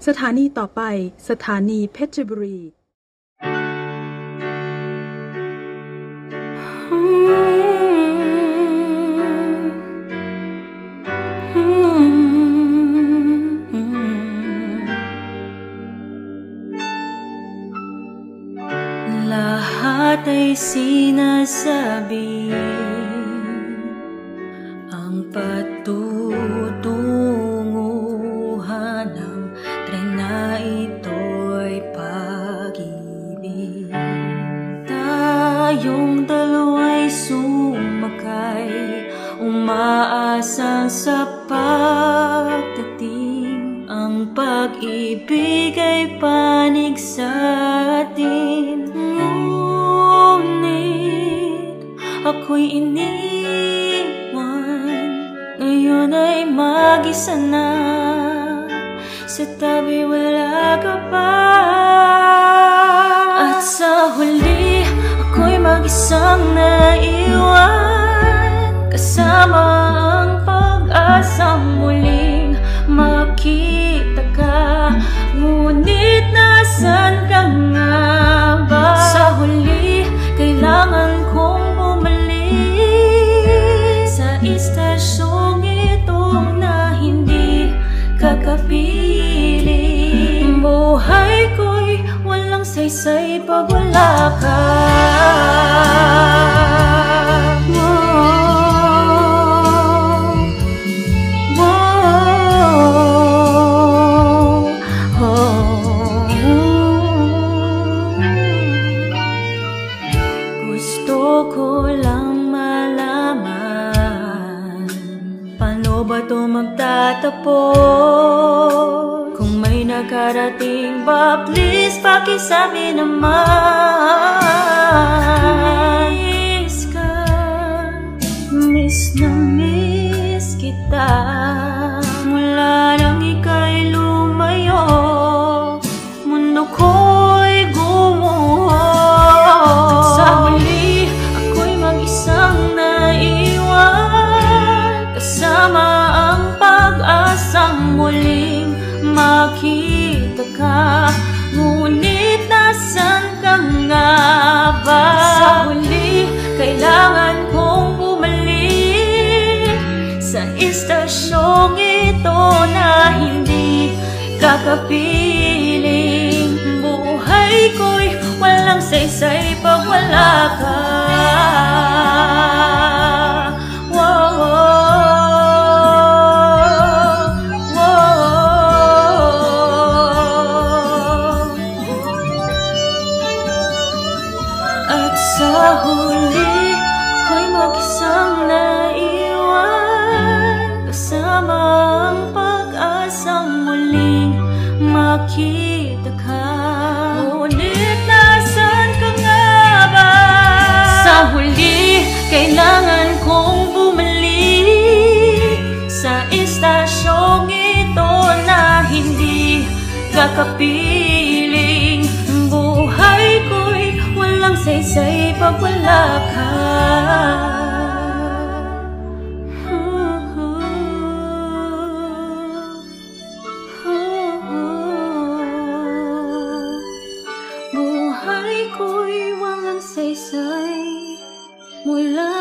สถานีต่อไปสถานีเพชรบุรีLahat ay sinasabi, ang patutunguhan ng tren na ito'y pag-ibig. Tayong dalawa'y sumakay, umaasang sa pagdating. Ang pag-ibig ay panig sa atin. Ngunit ako'y iniwan, ngayon ay mag-isa na. Sa tabi wala ka pa. At sa huli ako'y mag-isang naiwan, kasama ang pag-asang muling makita ka. Ngunit nasan ka nga ba? Sa huli kailangan kong bumalik sa istasyong itong na hindi kakapiling. Buhay ko'y walang saysay pag wala ka. Gusto ko lang malaman, paano ba ito magtatapos? Kung may nakarating ba, please pakisabi naman. Miss ka, miss na miss kita. Mula nang ika'y lumayo, mundo ko'y gumuho. Sa huli ako'y mag-isang naiwan, kasama ang pag-asang muling makita ka. Ngunit nasan ka nga ba? Sa huli kailangan kong bumalik sa istasyong ito na hindi kakapiling. Buhay ko'y walang saysay pag wala ka. At sa huli ako'y mag-isang naiwan, kasama ang pag-asang muling makita ka. Ngunit nasan ka nga ba? Sa huli kailangan kong bumalik sa istasyong ito na hindi kakapiling. Buhay ko'y walang saysay pag wala ka. Buhay ko'y walang saysay mula